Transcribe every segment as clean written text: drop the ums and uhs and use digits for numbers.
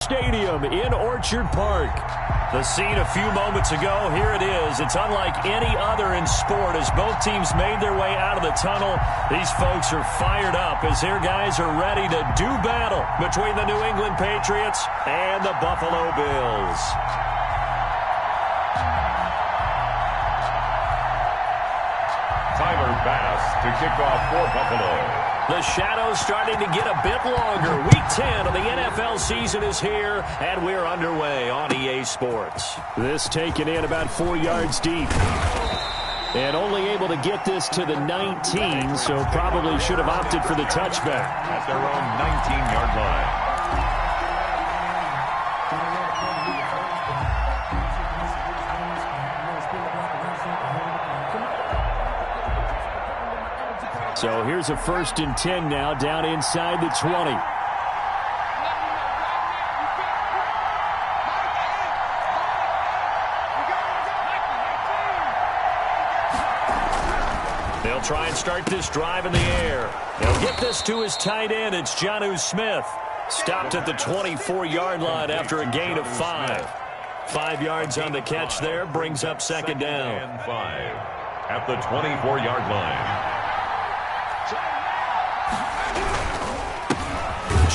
Stadium in Orchard Park. The scene a few moments ago, here it is. It's unlike any other in sport as both teams made their way out of the tunnel. These folks are fired up as their guys are ready to do battle between the New England Patriots and the Buffalo Bills. Tyler Bass to kick off for Buffalo. The shadow's starting to get a bit longer. Week 10 of the NFL season is here, and we're underway on EA Sports. This taken in about 4 yards deep. And only able to get this to the 19, so probably should have opted for the touchback. At their own 19-yard line. So here's a 1st and 10 now, down inside the 20. They'll try and start this drive in the air. They'll get this to his tight end. It's Jonnu Smith. Stopped at the 24-yard line after a gain of 5. 5 yards on the catch there, brings up 2nd down. And 5 at the 24-yard line.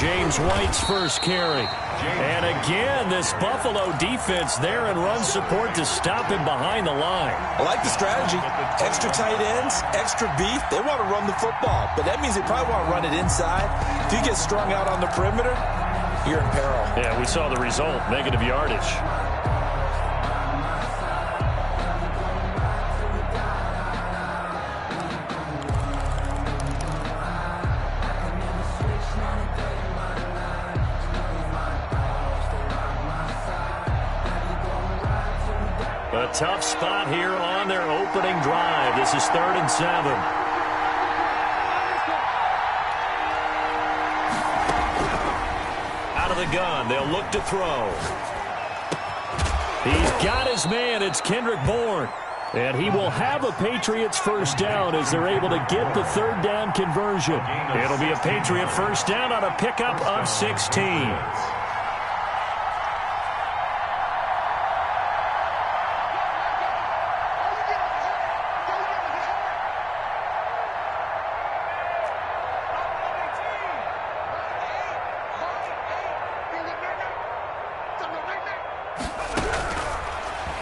James White's first carry. And again, this Buffalo defense there in run support to stop him behind the line. I like the strategy. Extra tight ends, extra beef. They want to run the football, but that means they probably want to run it inside. If you get strung out on the perimeter, you're in peril. Yeah, we saw the result, negative yardage. A tough spot here on their opening drive. This is 3rd and 7. Out of the gun, they'll look to throw. He's got his man. It's Kendrick Bourne. And he will have a Patriots first down as they're able to get the 3rd down conversion. It'll be a Patriot first down on a pickup of 16.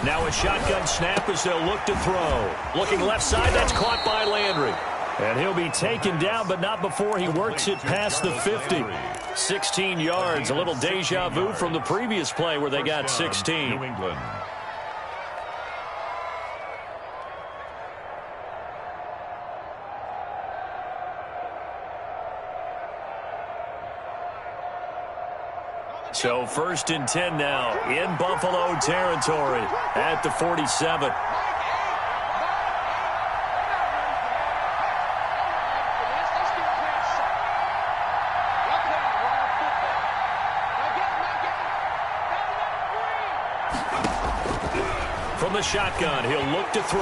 Now a shotgun snap as they'll look to throw. Looking left side, that's caught by Landry. And he'll be taken down, but not before he works it past the 50. 16 yards, a little deja vu from the previous play where they got 16. New England. So 1st and 10 now in Buffalo territory at the 47. From the shotgun, he'll look to throw.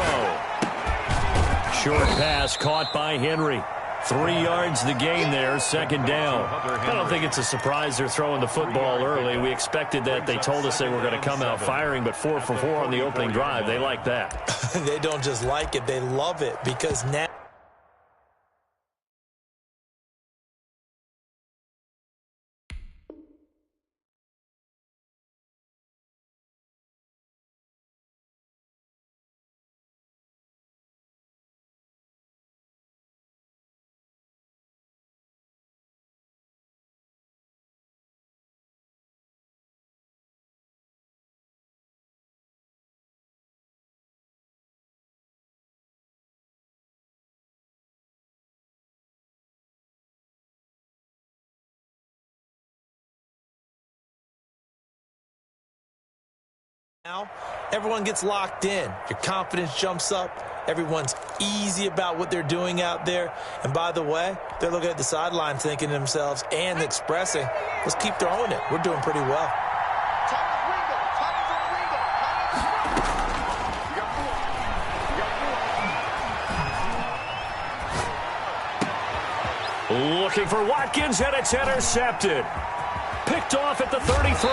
Short pass caught by Henry. 3 yards the gain there, 2nd down. I don't think it's a surprise they're throwing the football early. We expected that. They told us they were going to come out firing, but 4 for 4 on the opening drive. They like that. They don't just like it, they love it because now everyone gets locked in. Your confidence jumps up. Everyone's easy about what they're doing out there. And by the way, they're looking at the sideline thinking to themselves and expressing, let's keep throwing it. We're doing pretty well. Looking for Watkins, and it's intercepted. Picked picked off at the 33.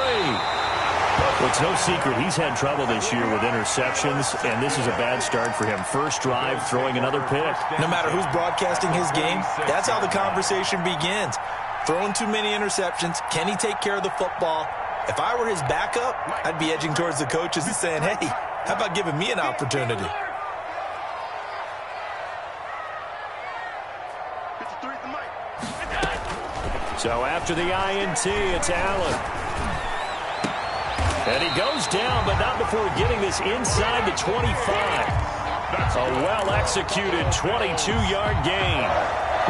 Well, it's no secret he's had trouble this year with interceptions, and this is a bad start for him. First drive, throwing another pick. No matter who's broadcasting his game, that's how the conversation begins. Throwing too many interceptions. Can he take care of the football? If I were his backup, I'd be edging towards the coaches and saying, hey, how about giving me an opportunity? So after the INT, it's Allen. And he goes down, but not before getting this inside the 25. A well-executed 22-yard gain.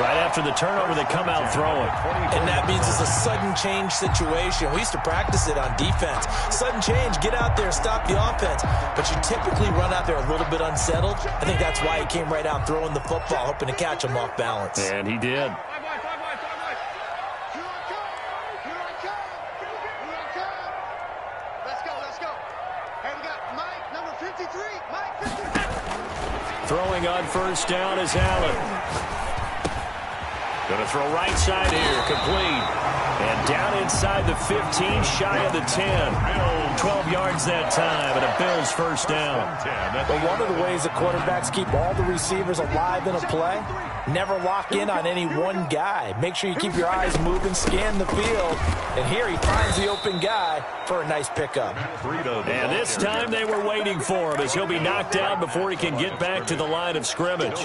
Right after the turnover, they come out throwing. And that means it's a sudden change situation. We used to practice it on defense. Sudden change, get out there, stop the offense. But you typically run out there a little bit unsettled. I think that's why he came right out throwing the football, hoping to catch him off balance. And he did. Throwing on first down is Allen. Going to throw right side here, complete. And down inside the 15, shy of the 10. 12 yards that time, and a Bills first down. But one of the ways that quarterbacks keep all the receivers alive in a play, never lock in on any one guy. Make sure you keep your eyes moving, scan the field. And here he finds the open guy for a nice pickup. And this time they were waiting for him as he'll be knocked down before he can get back to the line of scrimmage.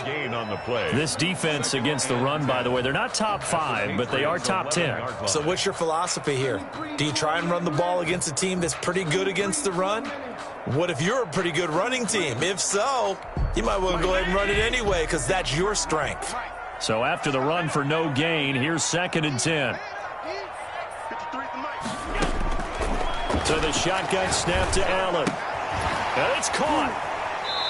This defense against the run, by the way, they're not top 5, but they are top 10. So what's your philosophy here? Do you try and run the ball against a team that's pretty good against the run? What if you're a pretty good running team? If so, you might want to go ahead and run it anyway because that's your strength. So after the run for no gain, here's 2nd and 10. So the shotgun snap to Allen. And it's caught.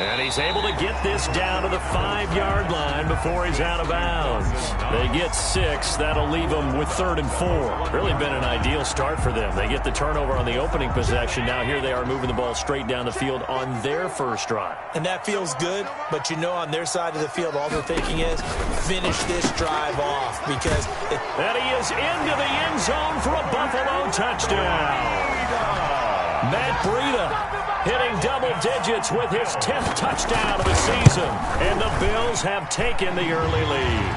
And he's able to get this down to the 5-yard line before he's out of bounds. They get 6. That'll leave them with 3rd and 4. Really been an ideal start for them. They get the turnover on the opening possession. Now here they are moving the ball straight down the field on their first drive. And that feels good, but you know on their side of the field, all they're thinking is finish this drive off because... And he is into the end zone for a Buffalo touchdown. Matt Breida hitting double digits with his 10th touchdown of the season. And the Bills have taken the early lead.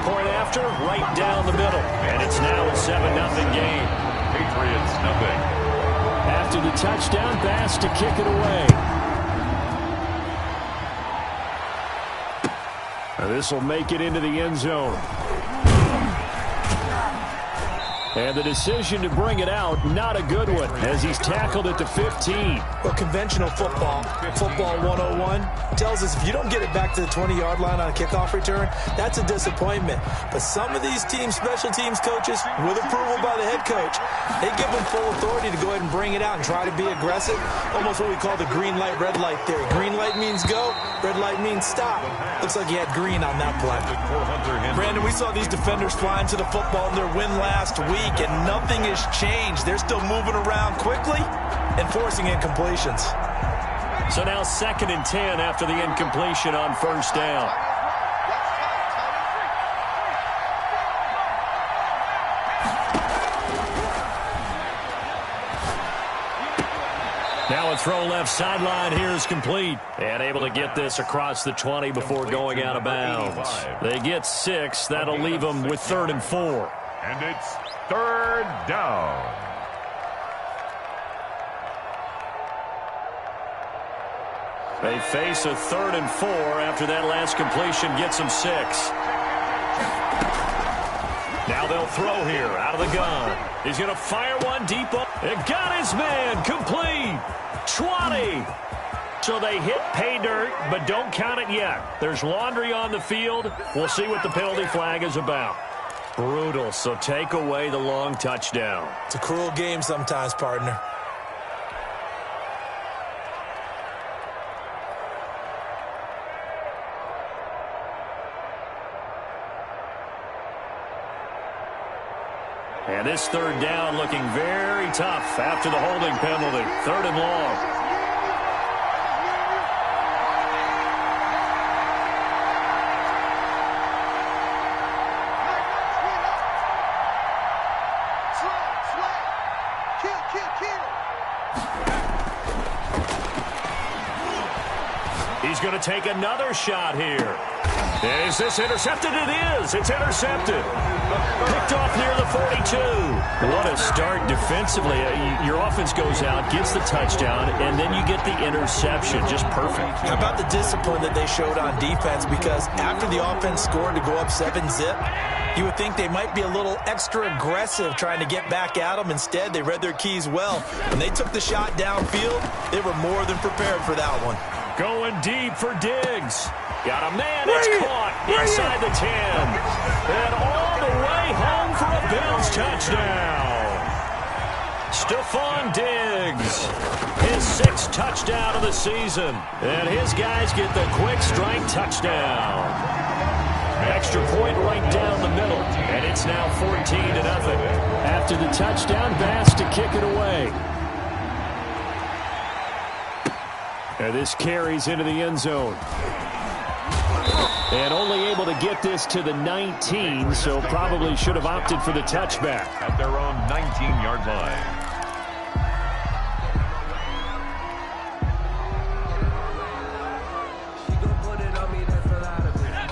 Point after, right down the middle. And it's now a 7-0 game. Patriots nothing. After the touchdown, Bass to kick it away. This will make it into the end zone. And the decision to bring it out, not a good one, as he's tackled at the 15. Well, conventional football 101, tells us if you don't get it back to the 20-yard line on a kickoff return, that's a disappointment. But some of these teams, special teams coaches, with approval by the head coach, they give them full authority to go ahead and bring it out and try to be aggressive. Almost what we call the green light, red light theory. Green light means go, red light means stop. Looks like he had green on that play. Brandon, we saw these defenders flying to the football in their win last week. And nothing has changed. They're still moving around quickly and forcing incompletions. So now 2nd and 10 after the incompletion on first down. Now a throw left sideline here is complete. And able to get this across the 20 before going out of bounds. They get 6. That'll leave them with 3rd and 4. And it's 3rd down. They face a 3rd and 4 after that last completion gets them 6. Now they'll throw here out of the gun. He's going to fire one deep up. It got his man complete. 20. So they hit pay dirt, but don't count it yet. There's laundry on the field. We'll see what the penalty flag is about. Brutal, so take away the long touchdown. It's a cruel game sometimes, partner. And this 3rd down looking very tough after the holding penalty. 3rd and long. He's going to take another shot here. And is this intercepted? It is. It's intercepted. Picked off near the 42. What a start defensively. Your offense goes out, gets the touchdown, and then you get the interception. Just perfect. How about the discipline that they showed on defense? Because after the offense scored to go up 7-zip, you would think they might be a little extra aggressive trying to get back at them. Instead, they read their keys well. When they took the shot downfield, they were more than prepared for that one. Going deep for Diggs. Got a man. It's caught inside the 10. And all the way home for a Bills touchdown. Stephon Diggs. His 6th touchdown of the season. And his guys get the quick strike touchdown. Extra point right down the middle. And it's now 14-0. After the touchdown, Bass to kick it away. And this carries into the end zone. And only able to get this to the 19, so probably should have opted for the touchback. At their own 19-yard line.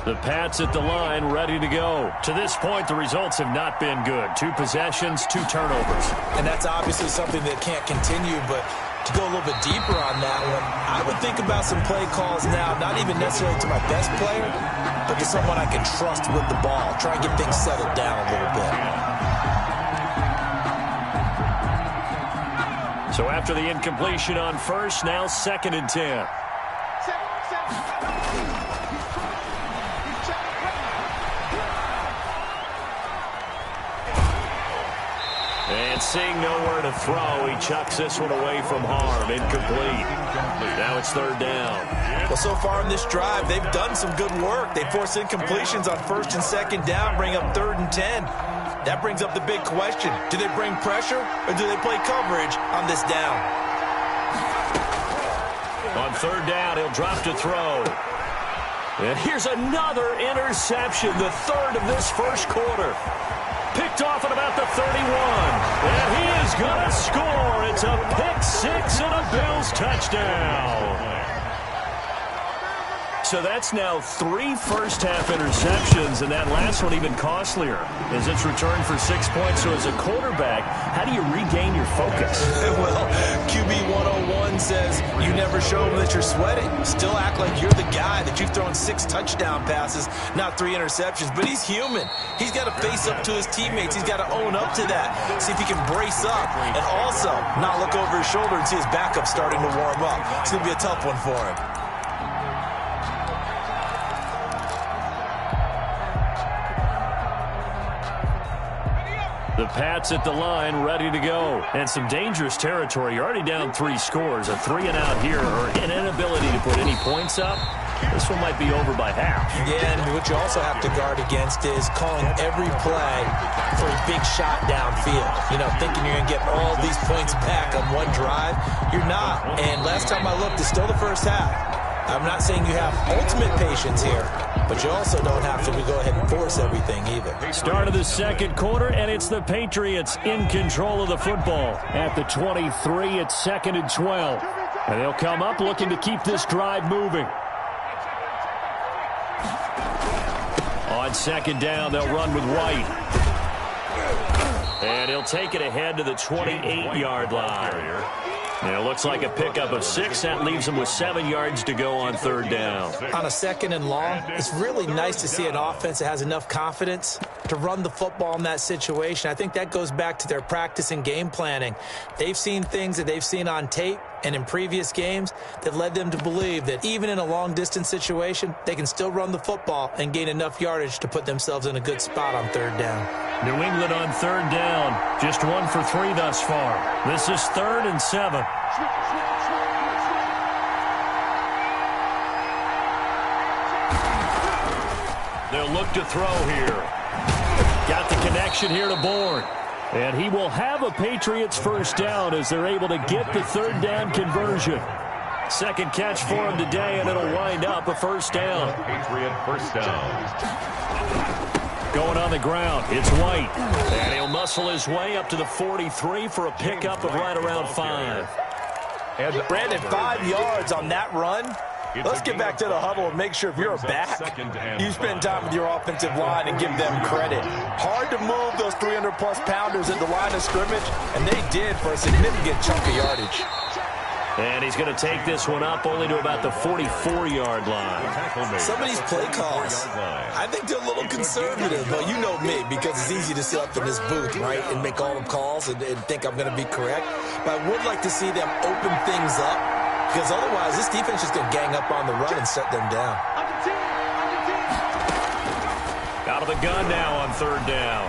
The Pats at the line, ready to go. To this point, the results have not been good. 2 possessions, 2 turnovers. And that's obviously something that can't continue, but to go a little bit deeper on that one, I would think about some play calls now, not even necessarily to my best player, but to someone I can trust with the ball. Try and get things settled down a little bit. So after the incompletion on first, now 2nd and 10. And seeing nowhere to throw, he chucks this one away from harm. Incomplete. Now it's 3rd down. Well, so far in this drive, they've done some good work. They forced incompletions on 1st and 2nd down, bring up 3rd and 10. That brings up the big question. Do they bring pressure or do they play coverage on this down? On 3rd down, he'll drop to throw. And here's another interception, the 3rd of this first quarter. Picked off at about the 31. And he is going to score. It's a pick 6 and a Bills touchdown. So that's now 3 first-half interceptions, and that last one even costlier as it's returned for 6 points. So as a quarterback, how do you regain your focus? Well, QB 101 says you never show them that you're sweating. Still act like you're the guy, that you've thrown 6 touchdown passes, not 3 interceptions. But he's human. He's got to face up to his teammates. He's got to own up to that, see if he can brace up, and also not look over his shoulder and see his backup starting to warm up. It's going to be a tough one for him. The Pats at the line, ready to go. And some dangerous territory. You're already down 3 scores. A 3-and-out here, or an inability to put any points up. This one might be over by half. Yeah, and what you also have to guard against is calling every play for a big shot downfield. You know, thinking you're going to get all these points back on one drive. You're not. And last time I looked, it's still the first half. I'm not saying you have ultimate patience here, but you also don't have to go ahead and force everything either. Start of the 2nd quarter, and it's the Patriots in control of the football. At the 23, it's 2nd and 12. And they'll come up looking to keep this drive moving. On 2nd down, they'll run with White. And he'll take it ahead to the 28-yard line. And it looks like a pickup of 6. That leaves them with 7 yards to go on 3rd down. On a 2nd and long, it's really nice to see an offense that has enough confidence to run the football in that situation. I think that goes back to their practice and game planning. They've seen things that they've seen on tape and in previous games that led them to believe that even in a long-distance situation, they can still run the football and gain enough yardage to put themselves in a good spot on 3rd down. New England on 3rd down. Just 1 for 3 thus far. This is 3rd and 7. They'll look to throw here. Got the connection here to Bourne. And he will have a Patriots first down as they're able to get the 3rd down conversion. 2nd catch for him today, and it'll wind up a first down. Patriot first down. Going on the ground, it's White. And he'll muscle his way up to the 43 for a pickup of right around 5. Brandon, 5 yards on that run. Let's get back to the huddle and make sure if you're a back, you spend time with your offensive line and give them credit. Hard to move those 300-plus pounders at the line of scrimmage, and they did for a significant chunk of yardage. And he's going to take this one up only to about the 44-yard line. Some of these play calls, I think they're a little conservative. But you know me, because it's easy to sit up in this booth, right, and make all the calls and think I'm going to be correct. But I would like to see them open things up, because otherwise this defense is going to gang up on the run and shut them down. Out of the gun now on 3rd down.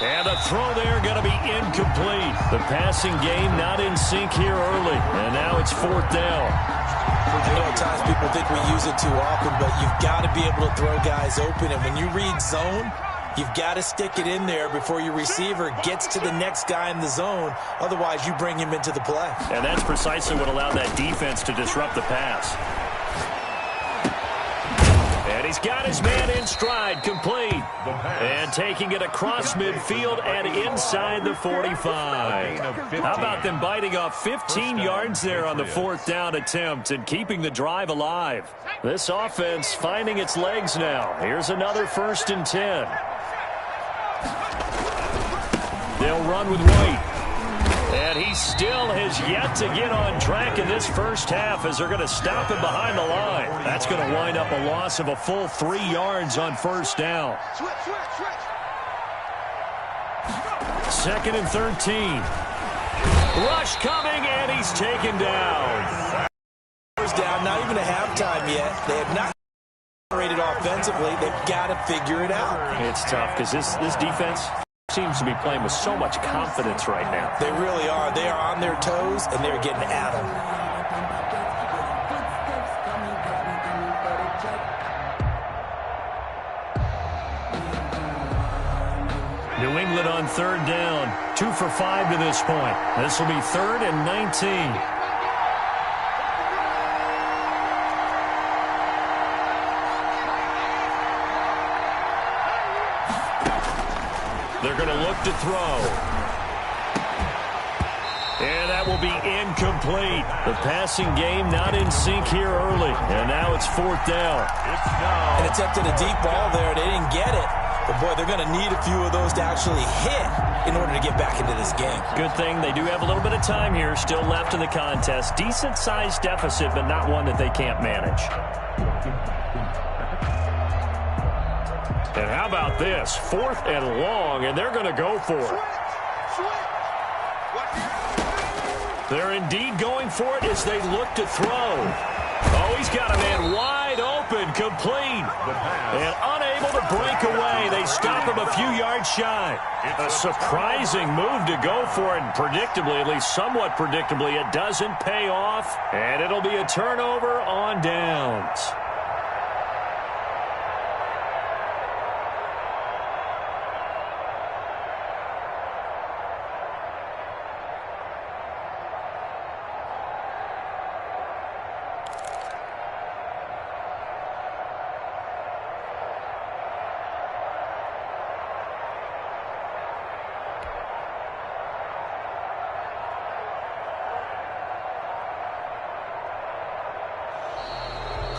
And the throw there going to be incomplete. The passing game not in sync here early. And now it's 4th down. I know at times people think we use it too often, but you've got to be able to throw guys open. And when you read zone, you've got to stick it in there before your receiver gets to the next guy in the zone. Otherwise, you bring him into the play. And that's precisely what allowed that defense to disrupt the pass. And he's got his man in stride, complete. And taking it across midfield and inside the 45. How about them biting off 15 yards there on the 4th down attempt and keeping the drive alive? This offense finding its legs now. Here's another 1st and 10. They'll run with White. And he still has yet to get on track in this first half as they're going to stop him behind the line. That's going to wind up a loss of a full 3 yards on 1st down. 2nd and 13. Rush coming, and he's taken down. Down, not even a halftime yet. They have not generated offensively. They've got to figure it out. It's tough because this defense seems to be playing with so much confidence right now. They really are. They are on their toes, and they're getting at them. New England on 3rd down. 2 for 5 to this point. This will be 3rd and 19. They're going to look to throw. And that will be incomplete. The passing game not in sync here early. And now it's 4th down. An attempt at a deep ball there. They didn't get it. But, boy, they're going to need a few of those to actually hit in order to get back into this game. Good thing they do have a little bit of time here still left in the contest. Decent-sized deficit, but not one that they can't manage. And how about this? 4th and long, and they're going to go for it. They're indeed going for it as they look to throw. Oh, he's got a man wide open, complete. And unable to break away. They stop him a few yards shy. A surprising move to go for it. And predictably, at least somewhat predictably, it doesn't pay off. And it'll be a turnover on downs.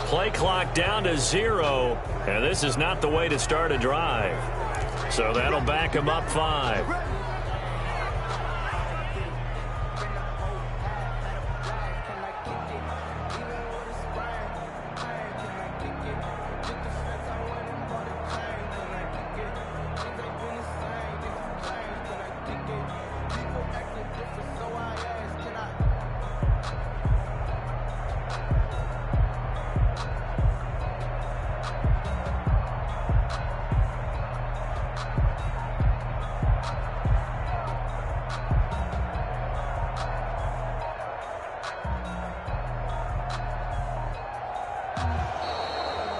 Play clock down to 0, and this is not the way to start a drive. So that'll back him up 5.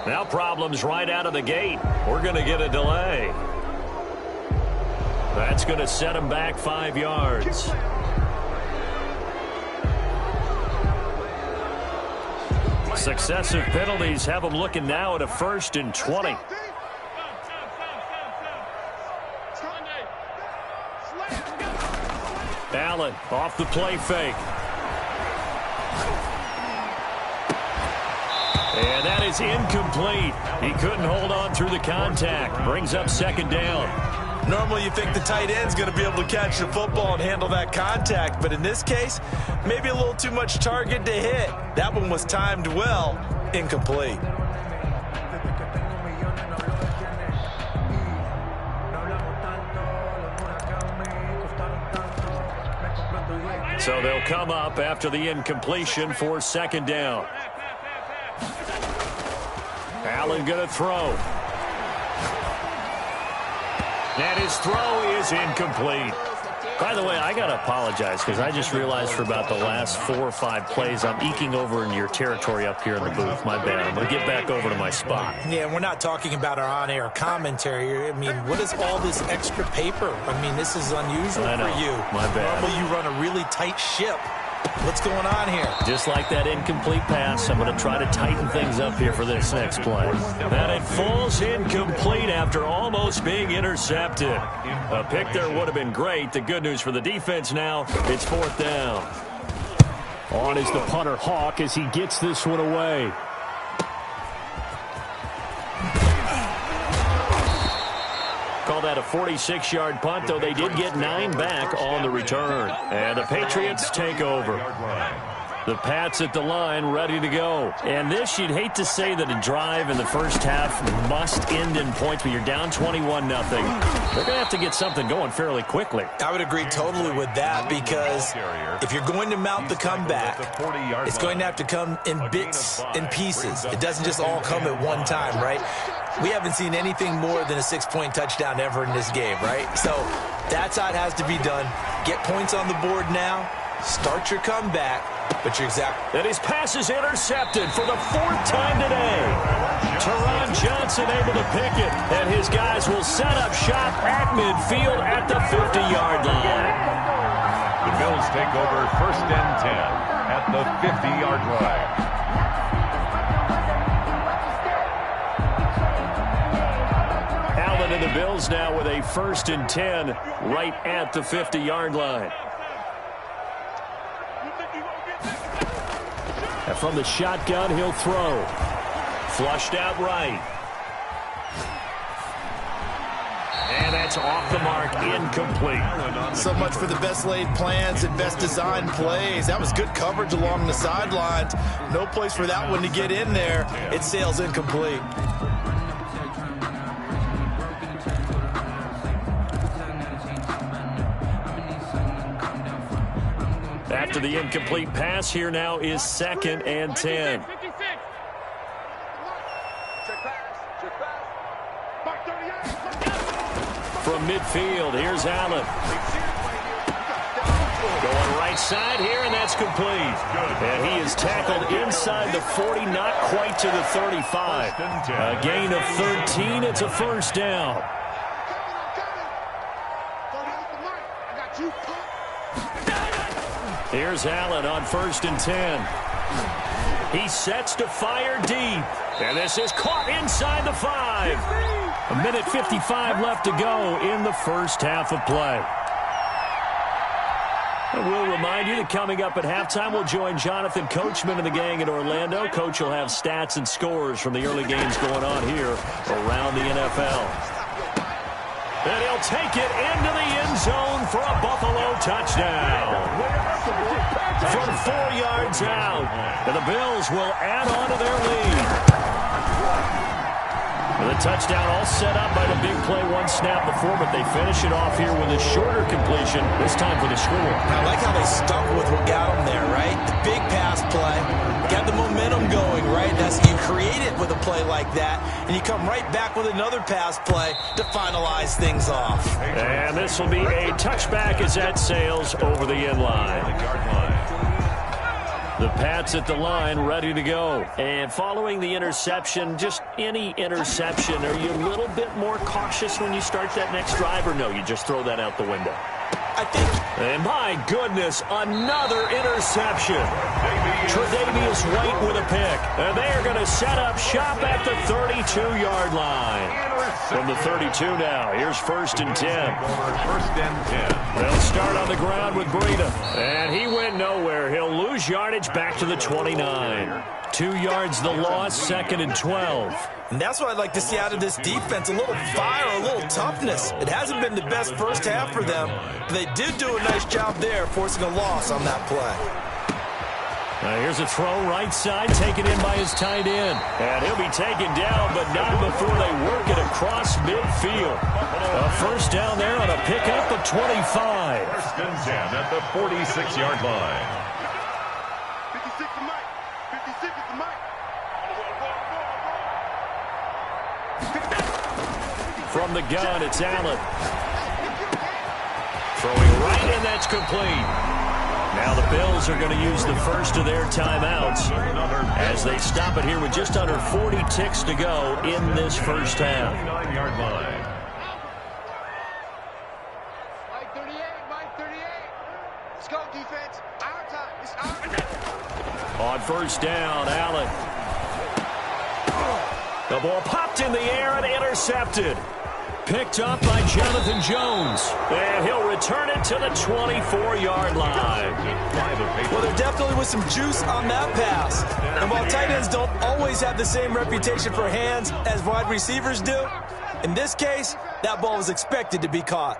Now problems right out of the gate. We're going to get a delay. That's going to set him back 5 yards. Successive penalties have him looking now at a 1st and 20. Allen off the play fake. And that is incomplete. He couldn't hold on through the contact. Brings up second down. Normally you think the tight end's going to be able to catch the football and handle that contact, but in this case, maybe a little too much target to hit. That one was timed well. Incomplete. So they'll come up after the incompletion for second down. Allen going to throw. And his throw is incomplete. By the way, I got to apologize because I just realized for about the last 4 or 5 plays, I'm eking over in your territory up here in the booth. My bad. I'm going to get back over to my spot. Yeah, we're not talking about our on-air commentary. I mean, what is all this extra paper? I mean, this is unusual for you. My bad. Normally you run a really tight ship. What's going on here? Just like that incomplete pass, I'm going to try to tighten things up here for this next play. And it falls incomplete after almost being intercepted. A pick there would have been great. The good news for the defense now, it's fourth down. On is the punter Hawk as he gets this one away. Call that a 46-yard punt, though they did get 9 back on the return. And the Patriots take over. The Pats at the line, ready to go. And this, you'd hate to say that a drive in the first half must end in points, but you're down 21-0. They're going to have to get something going fairly quickly. I would agree totally with that because if you're going to mount the comeback, it's going to have to come in bits and pieces. It doesn't just all come at one time, right? We haven't seen anything more than a 6-point touchdown ever in this game, right? So that's how it has to be done. Get points on the board now. Start your comeback. But you're exactly. And his pass is intercepted for the 4th time today. Teron Johnson able to pick it. And his guys will set up shop at midfield at the 50-yard line. The Bills take over 1st and 10 at the 50-yard line. And the Bills now with a 1st and 10 right at the 50-yard line. And from the shotgun, he'll throw. Flushed out right. And that's off the mark, incomplete. So much for the best laid plans and best designed plays. That was good coverage along the sidelines. No place for that one to get in there. It sails incomplete. After the incomplete pass, here now is 2nd and 10. From midfield, here's Allen. Going right side here, and that's complete. And he is tackled inside the 40, not quite to the 35. A gain of 13, it's a 1st down. Here's Allen on 1st and 10. He sets to fire deep. And this is caught inside the 5. 1:55 left to go in the first half of play. And we'll remind you that coming up at halftime, we'll join Jonathan Coachman and the gang in Orlando. Coach will have stats and scores from the early games going on here around the NFL. And he'll take it into the end zone for a Buffalo touchdown. From 4 yards out. And the Bills will add on to their lead. The touchdown all set up by the big play one snap before, but they finish it off here with a shorter completion, this time for the score. I like how they stuck with what got them there, right? The big pass play, got the momentum going, right? That's you create it with a play like that, and you come right back with another pass play to finalize things off. And this will be a touchback as that sails over the end line. The Pats at the line, ready to go. And following the interception, just any interception, are you a little bit more cautious when you start that next drive, or no, you just throw that out the window? I think. And my goodness, another interception. Tre'Davious White with a pick. And they are going to set up shop at the 32-yard line. From the 32 now, here's 1st and 10. First and 10. They'll start on the ground with Breida. And he went nowhere. He'll lose yardage back to the 29. 2 yards the loss, 2nd and 12. And that's what I'd like to see out of this defense, a little fire, a little toughness. It hasn't been the best first half for them, but they did do a nice job there, forcing a loss on that play. Now here's a throw right side, taken in by his tight end. And he'll be taken down, but not before they work it across midfield. A first down there on a pickup of 25. 1st and 10 at the 46-yard line. 56 to Mike. 56 to Mike. From the gun, it's Allen. Throwing right, and that's complete. Now the Bills are going to use the first of their timeouts as they stop it here with just under 40 ticks to go in this first half. 29-yard line. Mike 38, Mike 38. Let's go, defense. Our time. It's our time. On first down, Allen. The ball popped in the air and intercepted. Picked up by Jonathan Jones. And he'll return it to the 24-yard line. Well, there definitely was some juice on that pass. And while tight ends don't always have the same reputation for hands as wide receivers do, in this case, that ball was expected to be caught.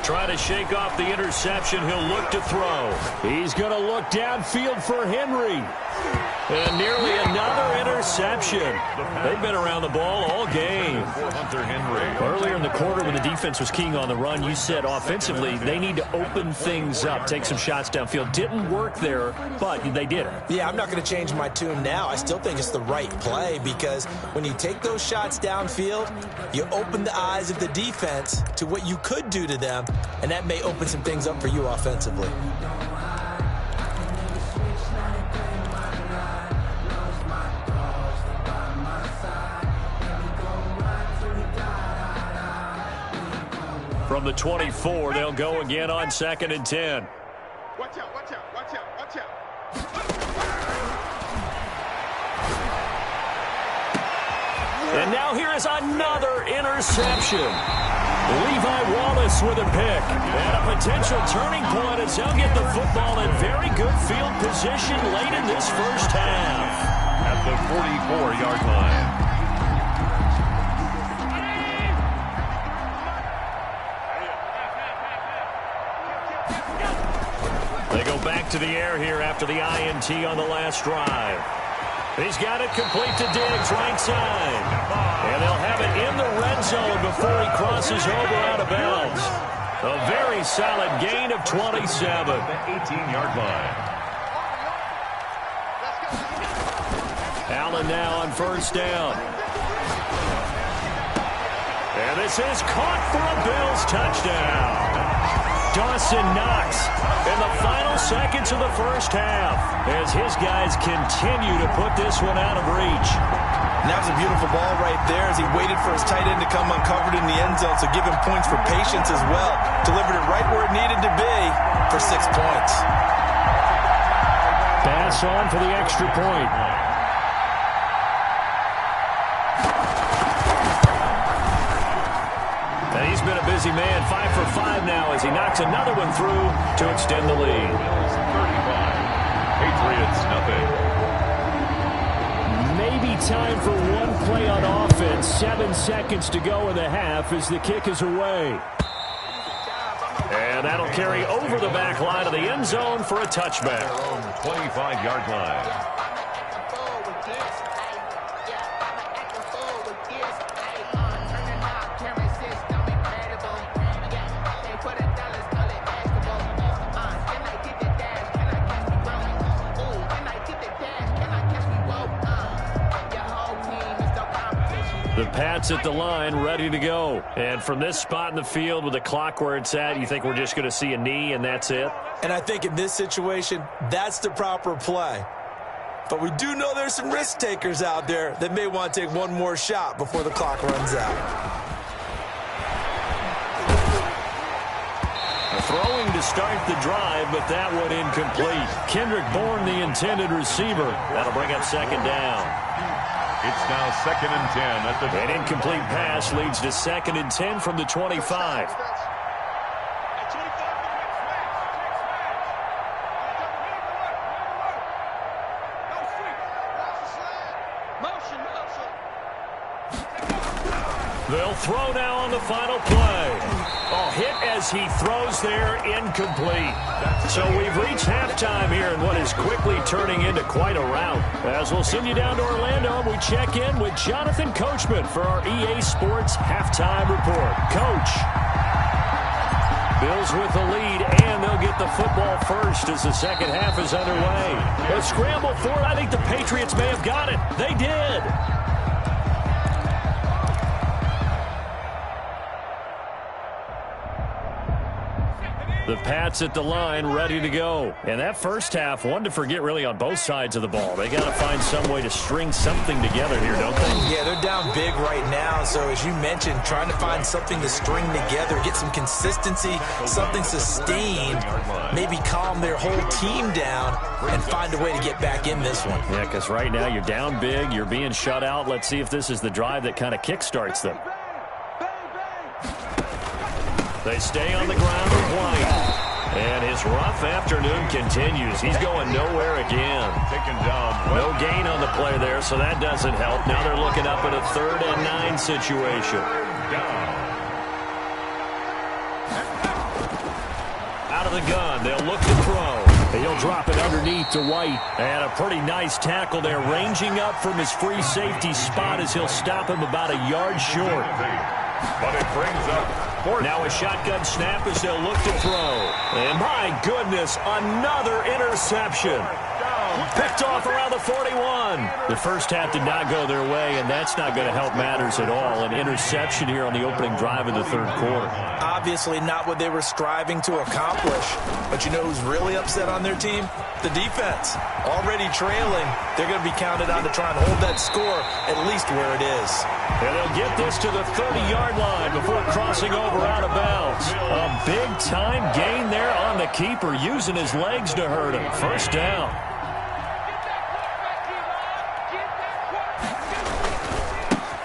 Trying to shake off the interception, he'll look to throw. He's going to look downfield for Henry. And nearly another interception. They've been around the ball all game. Hunter Henry. Earlier in the quarter when the defense was keying on the run, you said offensively they need to open things up, take some shots downfield. Didn't work there, but they did it. Yeah, I'm not going to change my tune now. I still think it's the right play because when you take those shots downfield, you open the eyes of the defense to what you could do to them, and that may open some things up for you offensively. From the 24, they'll go again on 2nd and 10. Watch out, watch out, watch out, watch out. And now here is another interception. Levi Wallace with a pick. And a potential turning point as he'll get the football in very good field position late in this first half. At the 44-yard line. They go back to the air here after the INT on the last drive. He's got it complete to Diggs, right side. And they'll have it in the red zone before he crosses over out of bounds. A very solid gain of 27. The 18-yard line. Allen now on first down. And this is caught for a Bills touchdown. Dawson Knox in the final seconds of the first half as his guys continue to put this one out of reach. And that was a beautiful ball right there as he waited for his tight end to come uncovered in the end zone, so give him points for patience as well. Delivered it right where it needed to be for 6 points. Pass on for the extra point. He's been a busy man, 5 for 5 now as he knocks another one through to extend the lead. 35. Patriots, nothing. Maybe time for one play on offense. 7 seconds to go in the half as the kick is away. And that'll carry over the back line of the end zone for a touchback. 25-yard line. The Pats at the line, ready to go. And from this spot in the field with the clock where it's at, you think we're just going to see a knee and that's it? And I think in this situation, that's the proper play. But we do know there's some risk takers out there that may want to take one more shot before the clock runs out. Throwing to start the drive, but that one incomplete. Kendrick Bourne, the intended receiver. That'll bring up second down. It's now 2nd and 10 at the... An incomplete pass leads to 2nd and 10 from the 25. They'll throw now on the final play. Oh, hit as he throws there, incomplete. So we've reached halftime here in what is quickly turning into quite a rout. As we'll send you down to Orlando, we check in with Jonathan Coachman for our EA Sports Halftime Report. Coach. Bills with the lead, and they'll get the football first as the second half is underway. A scramble for it. I think the Patriots may have got it. They did. The Pats at the line, ready to go. And that first half, one to forget really on both sides of the ball. They got to find some way to string something together here, don't they? Yeah, they're down big right now. So as you mentioned, trying to find something to string together, get some consistency, something sustained, maybe calm their whole team down and find a way to get back in this one. Yeah, because right now you're down big, you're being shut out. Let's see if this is the drive that kind of kickstarts them. They stay on the ground with White. And his rough afternoon continues. He's going nowhere again. Taken down. No gain on the play there, so that doesn't help. Now they're looking up at a 3rd and 9 situation. Out of the gun, they'll look to throw. He'll drop it underneath to White. And a pretty nice tackle there, ranging up from his free safety spot as he'll stop him about a yard short. But it brings up... Now a shotgun snap as they'll look to throw. And my goodness, another interception. Picked off around the 41. The first half did not go their way, and that's not going to help matters at all. An interception here on the opening drive of the 3rd quarter. Obviously not what they were striving to accomplish. But you know who's really upset on their team? The defense. Already trailing. They're going to be counted on to try and hold that score at least where it is. And they'll get this to the 30-yard line before crossing over out of bounds. A big-time gain there on the keeper, using his legs to hurt him. First down.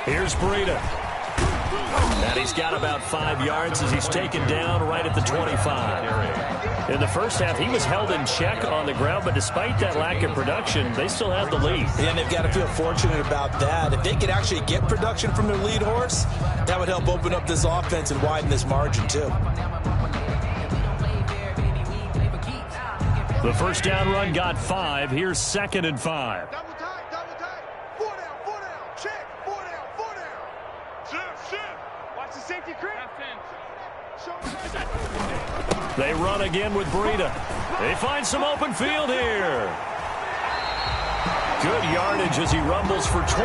Here's Breida. And he's got about 5 yards as he's taken down right at the 25. In the first half, he was held in check on the ground, but despite that lack of production, they still have the lead. And they've got to feel fortunate about that. If they could actually get production from their lead horse, that would help open up this offense and widen this margin, too. The first down run got 5. Here's 2nd and 5. Double tight, double tight. 4 down, check. 4 down, 4 down. Shift. Watch the safety creep. They run again with Breida. They find some open field here. Good yardage as he rumbles for 24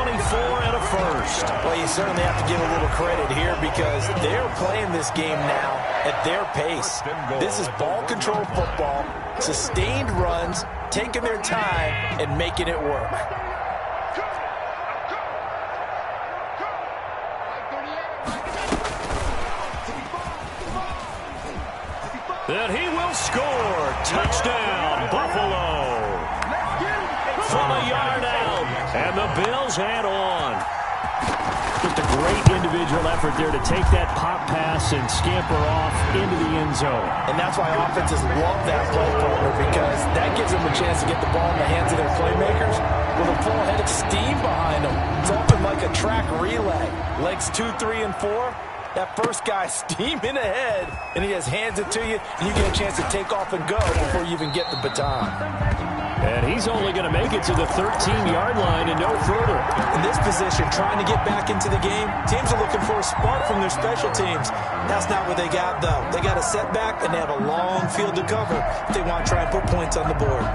and a first. Well, you certainly have to give a little credit here because they're playing this game now at their pace. This is ball control football, sustained runs, taking their time and making it work. Then he will score. Touchdown, Buffalo. From a yard out. And the Bills head on. Just a great individual effort there to take that pop pass and scamper off into the end zone. And that's why offenses love that play partner because that gives them a chance to get the ball in the hands of their playmakers with a full head of steam behind them. It's often like a track relay. Legs 2, 3, and 4. That first guy steaming ahead, and he just hands it to you, and you get a chance to take off and go before you even get the baton. And he's only going to make it to the 13-yard line and no further. In this position, trying to get back into the game, teams are looking for a spark from their special teams. That's not what they got, though. They got a setback, and they have a long field to cover if they want to try and put points on the board.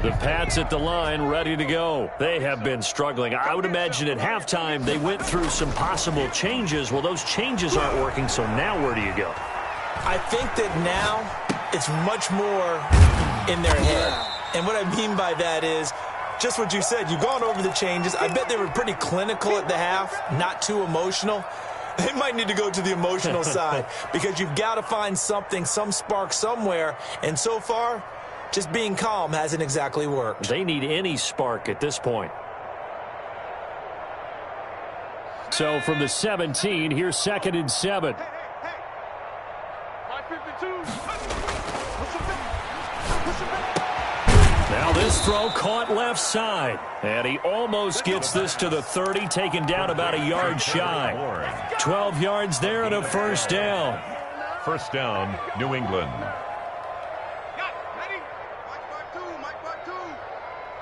The Pats at the line, ready to go. They have been struggling. I would imagine at halftime they went through some possible changes. Well, those changes aren't working, so now where do you go? I think that now it's much more in their head. And what I mean by that is just what you said. You've gone over the changes. I bet they were pretty clinical at the half, not too emotional. They might need to go to the emotional side because you've got to find something, some spark somewhere. And so far, just being calm hasn't exactly worked. They need any spark at this point. So from the 17, here's 2nd and 7. Now this throw caught left side. And he almost gets this to the 30, taken down about a yard shy. 12 yards there and a first down. First down, New England.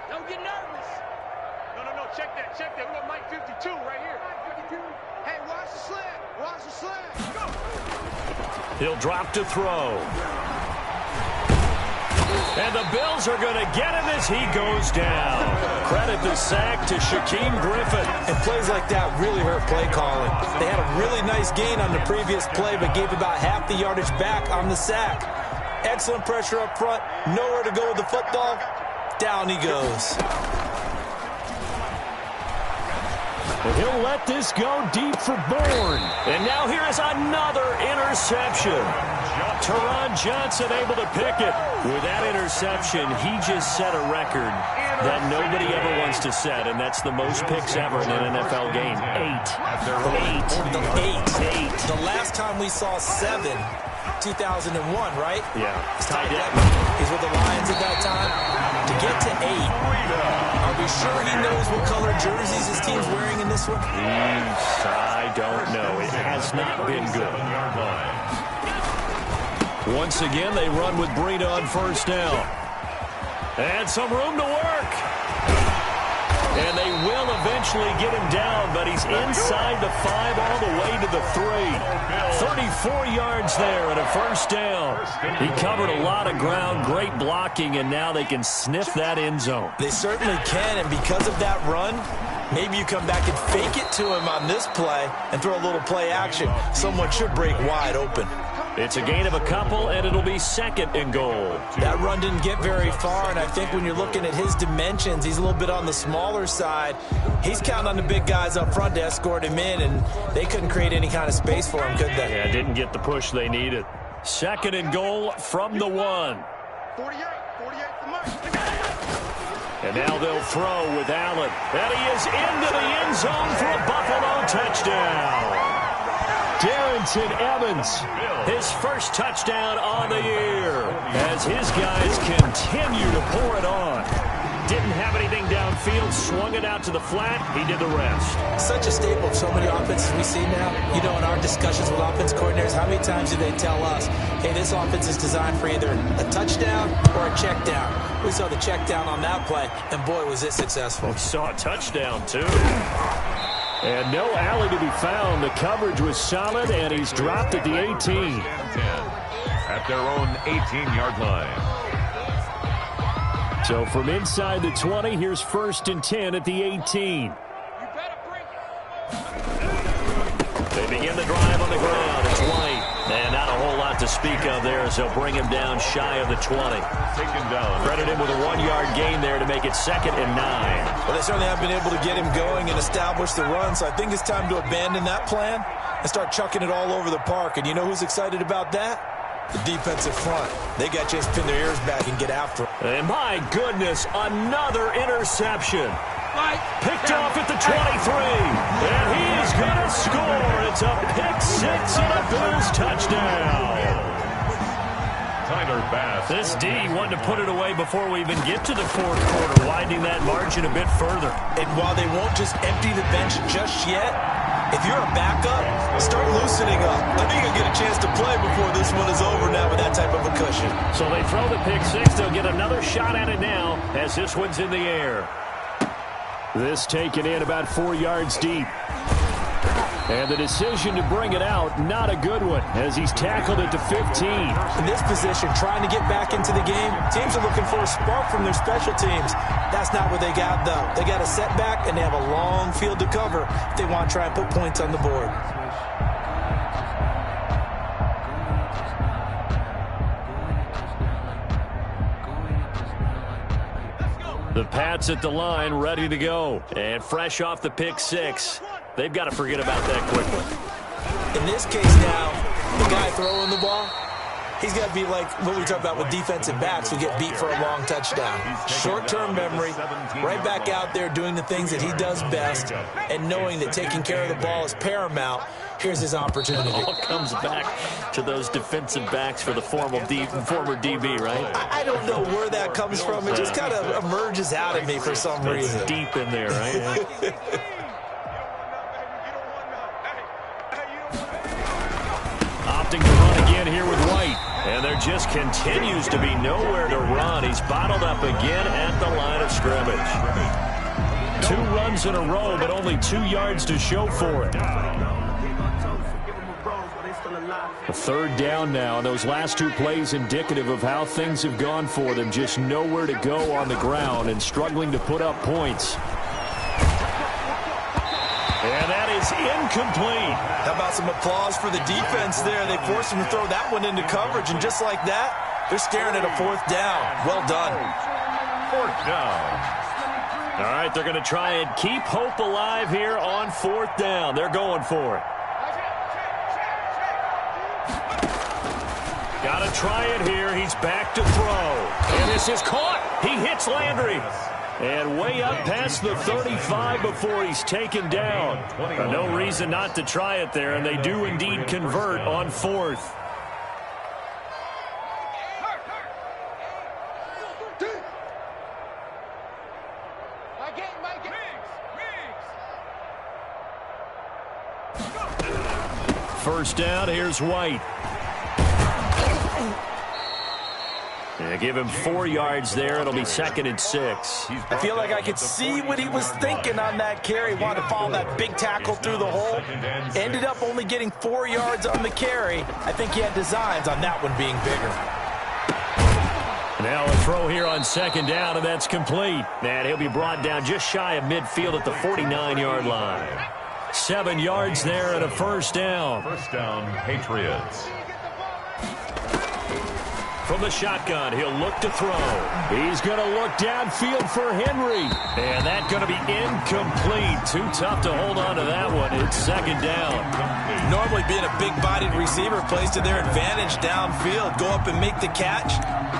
Don't get nervous. No, check that. We got Mike 52 right here. 52. Hey, watch the slant. Watch the slant. Go. He'll drop to throw. And the Bills are going to get him as he goes down. Credit the sack to Shaquem Griffin. And plays like that really hurt play calling. They had a really nice gain on the previous play, but gave about half the yardage back on the sack. Excellent pressure up front. Nowhere to go with the football. Down he goes. And he'll let this go deep for Bourne. And now here is another interception. Teron Johnson able to pick it. With that interception, he just set a record that nobody ever wants to set, and that's the most picks ever in an NFL game. 8. The last time we saw 7, 2001, right? Yeah. He's with the Lions at that time. To get to 8, are we sure he knows what color jerseys his team's wearing in this one? I don't know. It has not been good. Once again, they run with Breida on first down. And some room to work. And they will eventually get him down, but he's inside the 5 all the way to the 3. 34 yards there and a first down. He covered a lot of ground, great blocking, and now they can sniff that end zone. They certainly can, and because of that run, maybe you come back and fake it to him on this play and throw a little play action. Someone should break wide open. It's a gain of a couple, and it'll be 2nd and goal. That run didn't get very far, and I think when you're looking at his dimensions, he's a little bit on the smaller side. He's counting on the big guys up front to escort him in, and they couldn't create any kind of space for him, could they? Yeah, didn't get the push they needed. 2nd and goal from the 1. 48 for Mike. And now they'll throw with Allen. And he is into the end zone for a Buffalo touchdown. Darrynton Evans, his first touchdown on the year, as his guys continue to pour it on. Didn't have anything downfield, swung it out to the flat, he did the rest. Such a staple of so many offenses we see now. You know, in our discussions with offense coordinators, how many times do they tell us, hey, this offense is designed for either a touchdown or a check down. We saw the check down on that play, and boy, was it successful. We saw a touchdown, too. And no alley to be found. The coverage was solid, and he's dropped at the 18. At their own 18-yard line. So from inside the 20, here's 1st and 10 at the 18. They begin the drive on the ground. It's White. And not a whole lot to speak of there as they'll bring him down shy of the 20. Taken down. Credit him with a 1-yard gain there to make it 2nd and 9. Well, they certainly have been able to get him going and establish the run, so I think it's time to abandon that plan and start chucking it all over the park. And you know who's excited about that? The defensive front. They got to just pin their ears back and get after it. And my goodness, another interception. Picked off at the 23. And he is going to score. It's a pick-6 and a Bills touchdown. Tyler Bass. This D wanted to put it away before we even get to the 4th quarter, widening that margin a bit further. And while they won't just empty the bench just yet, if you're a backup, start loosening up. I think you'll get a chance to play before this one is over now with that type of a cushion. So they throw the pick-6. They'll get another shot at it now as this one's in the air. This taken in about 4 yards deep. And the decision to bring it out, not a good one, as he's tackled it to 15. In this position, trying to get back into the game, teams are looking for a spark from their special teams. That's not what they got, though. They got a setback, and they have a long field to cover if they want to try and put points on the board. The Pats at the line, ready to go. And fresh off the pick-6. They've got to forget about that quickly. In this case now, the guy throwing the ball, he's got to be like what we talk about with defensive backs who get beat for a long touchdown. Short-term memory, right back out there doing the things that he does best, and knowing that taking care of the ball is paramount. Here's his opportunity. It all comes back to those defensive backs for the former DB, right? I don't know where that comes from. It just kind of emerges out of me for some reason. Deep in there, right? Opting to run again here with White. And there just continues to be nowhere to run. He's bottled up again at the line of scrimmage. 2 runs in a row, but only 2 yards to show for it. A 3rd down now, and those last 2 plays indicative of how things have gone for them. Just nowhere to go on the ground and struggling to put up points. And that is incomplete. How about some applause for the defense there? They forced him to throw that one into coverage, and just like that, they're staring at a 4th down. Well done. 4th down. All right, they're going to try and keep hope alive here on 4th down. They're going for it. Got to try it here. He's back to throw. And this is caught. He hits Landry. And way up past the 35 before he's taken down. No reason not to try it there, and they do indeed convert on 4th. First down, here's White. Yeah, give him 4 yards there. It'll be 2nd and 6. I feel like I could see what he was thinking on that carry. Wanted to follow that big tackle through the hole. Ended up only getting 4 yards on the carry. I think he had designs on that one being bigger. Now a throw here on 2nd down, and that's complete. And he'll be brought down just shy of midfield at the 49-yard line. 7 yards there and a 1st down. 1st down, Patriots. From the shotgun, he'll look to throw. He's going to look downfield for Henry. And that's going to be incomplete. Too tough to hold on to that one. It's 2nd down. Normally being a big-bodied receiver plays to their advantage downfield. Go up and make the catch,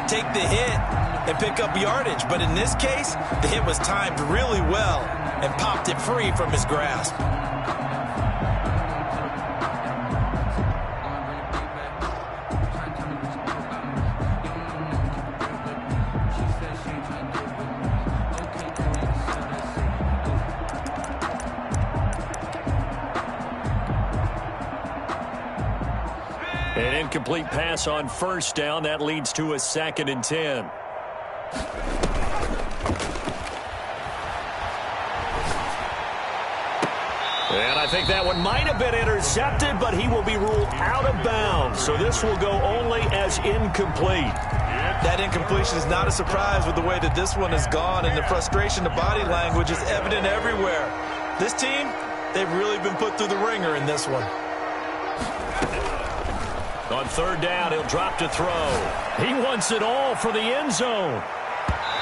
take the hit, and pick up yardage. But in this case, the hit was timed really well and popped it free from his grasp. An incomplete pass on 1st down. That leads to a 2nd and 10. And I think that one might have been intercepted, but he will be ruled out of bounds. So this will go only as incomplete. That incompletion is not a surprise with the way that this one has gone, and the frustration, the body language is evident everywhere. This team, they've really been put through the ringer in this one. On 3rd down, he'll drop to throw. He wants it all for the end zone.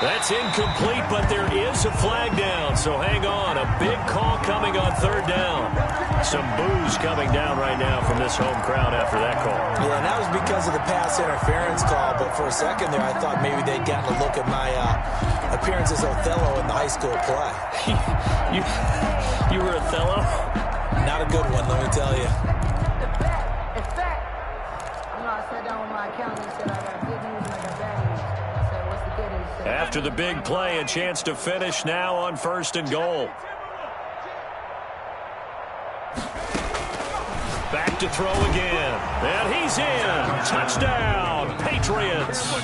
That's incomplete, but there is a flag down, so hang on. A big call coming on 3rd down. Some boos coming down right now from this home crowd after that call. Yeah, and that was because of the pass interference call, but for a second there I thought maybe they'd gotten a look at my appearance as Othello in the high school play. You were Othello? Not a good one, let me tell you. After the big play, a chance to finish now on 1st and goal. Back to throw again. And he's in. Touchdown, Patriots.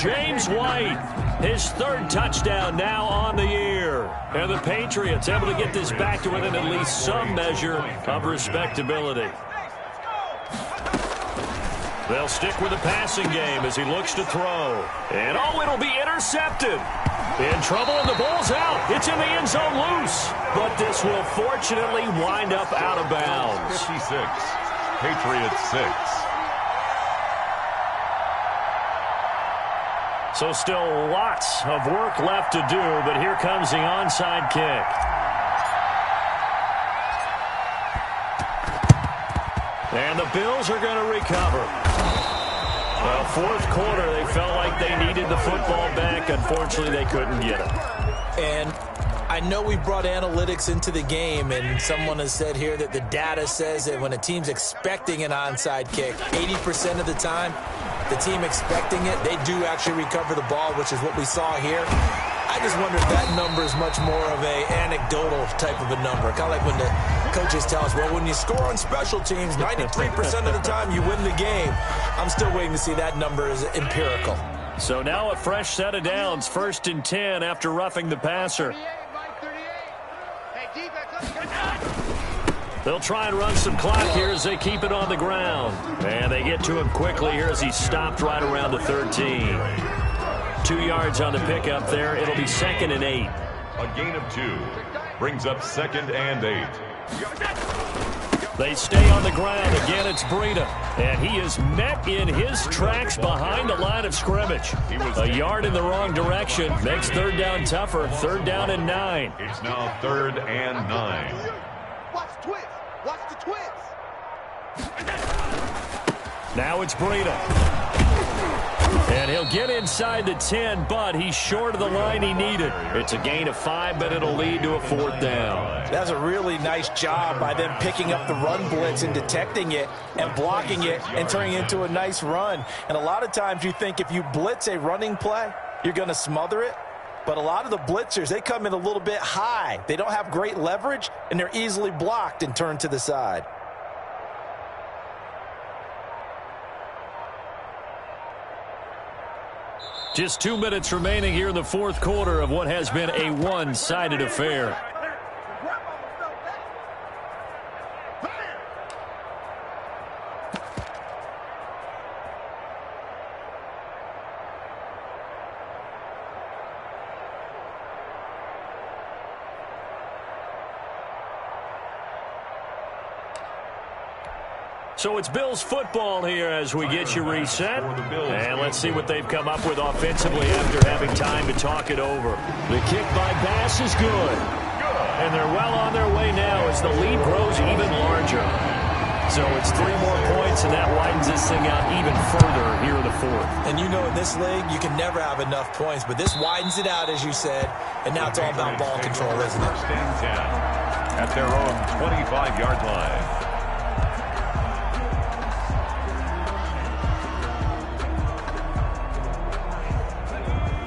James White, his 3rd touchdown now on the year. And the Patriots able to get this back to within at least some measure of respectability. They'll stick with the passing game as he looks to throw. And it'll be intercepted. In trouble, and the ball's out. It's in the end zone loose. But this will fortunately wind up out of bounds. 56, Patriots 6. So still lots of work left to do, but here comes the onside kick. And the Bills are going to recover. Well, fourth quarter, they felt like they needed the football back. Unfortunately, they couldn't get it. And I know we brought analytics into the game, and someone has said here that the data says that when a team's expecting an onside kick, 80% of the time, the team expecting it, they do actually recover the ball, which is what we saw here. I just wonder if that number is much more of a anecdotal type of a number. Kind of like when the coaches tell us, well, when you score on special teams, 93% of the time you win the game. I'm still waiting to see that number is empirical. So now a fresh set of downs, 1st and 10 after roughing the passer. They'll try and run some clock here as they keep it on the ground. And they get to him quickly here as he stopped right around the 13. 2 yards on the pickup there. It'll be 2nd and 8. A gain of 2 brings up 2nd and 8. They stay on the ground. Again, it's Breida. And he is met in his tracks behind the line of scrimmage. A yard in the wrong direction. Makes 3rd down tougher. 3rd down and 9. It's now 3rd and 9. Watch the twist. Watch the twist. Now it's Breida. And he'll get inside the 10, but he's short of the line he needed. It's a gain of 5, but it'll lead to a 4th down. That's a really nice job by them picking up the run blitz and detecting it and blocking it and turning it into a nice run. And a lot of times you think if you blitz a running play, you're going to smother it. But a lot of the blitzers, they come in a little bit high. They don't have great leverage, and they're easily blocked and turned to the side. Just 2 minutes remaining here in the fourth quarter of what has been a one-sided affair. So it's Bills football here as we get you reset. And let's see what they've come up with offensively after having time to talk it over. The kick by Bass is good. And they're well on their way now as the lead grows even larger. So it's 3 more points, and that widens this thing out even further here in the fourth. And you know in this league, you can never have enough points, but this widens it out, as you said, and now it's all about ball control, isn't it? 1st and 10 at their own 25-yard line.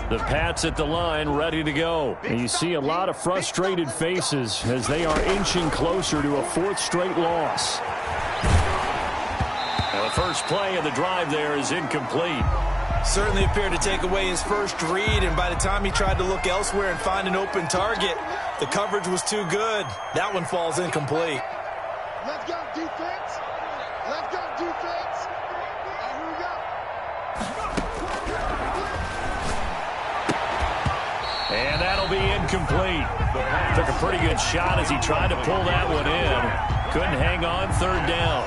The Pats at the line, ready to go. And you see a lot of frustrated faces as they are inching closer to a 4th straight loss. Now the first play of the drive there is incomplete. Certainly appeared to take away his first read, and by the time he tried to look elsewhere and find an open target, the coverage was too good. That one falls incomplete. Let's go, defense. Let's go, defense. Here we go. And that'll be incomplete. Took a pretty good shot as he tried to pull that one in. Couldn't hang on, 3rd down.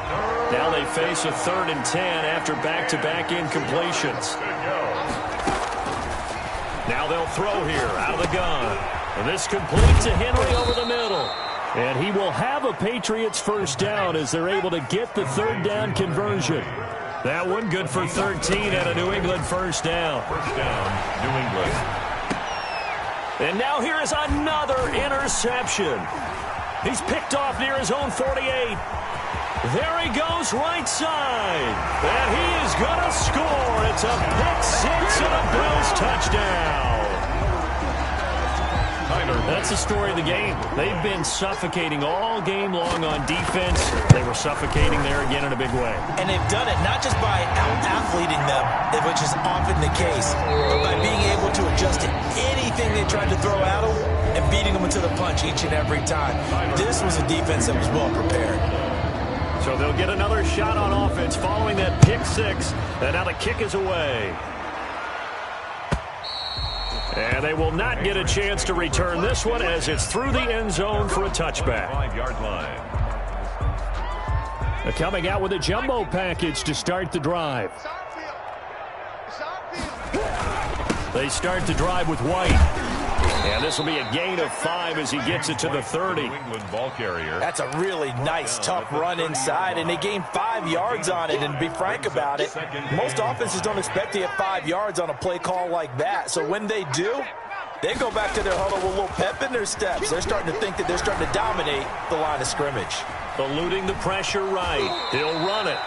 Now they face a 3rd and 10 after back-to-back incompletions. Now they'll throw here out of the gun. And this completes to Henry over the middle. And he will have a Patriots 1st down as they're able to get the 3rd down conversion. That one good for 13 at a New England 1st down. 1st down, New England. And now here is another interception. He's picked off near his own 48. There he goes right side. And he is going to score. It's a pick 6 and a Bills touchdown. That's the story of the game. They've been suffocating all game long on defense. They were suffocating there again in a big way. And they've done it not just by out-athleting them, which is often the case, but by being able to adjust to anything they tried to throw at them and beating them to the punch each and every time. This was a defense that was well prepared. So they'll get another shot on offense following that pick 6. And now the kick is away. And they will not get a chance to return this one as it's through the end zone for a touchback. 5-yard line. They're coming out with a jumbo package to start the drive. They start the drive with White. And this will be a gain of 5 as he gets it to the 30. New England ball carrier. That's a really nice, tough run inside, and they gained 5 yards on it. And to be frank about it, most offenses don't expect to get 5 yards on a play call like that. So when they do, they go back to their huddle with a little pep in their steps. They're starting to think that they're starting to dominate the line of scrimmage. Eluding the pressure right. He'll run it.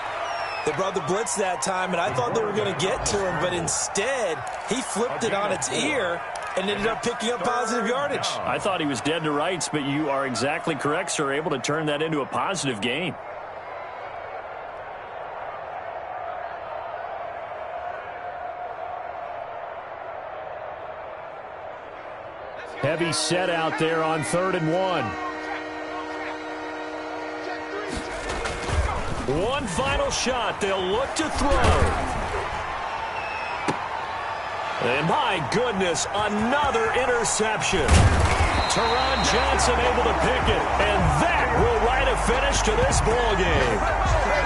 They brought the blitz that time, and I thought they were going to get to him, but instead, he flipped it on its ear and ended up picking up positive yardage. I thought he was dead to rights, but you are exactly correct, sir. Able to turn that into a positive gain. Heavy set out there on 3rd and 1. One final shot. They'll look to throw. And my goodness, another interception. Teron Johnson able to pick it. And that will write a finish to this ball game.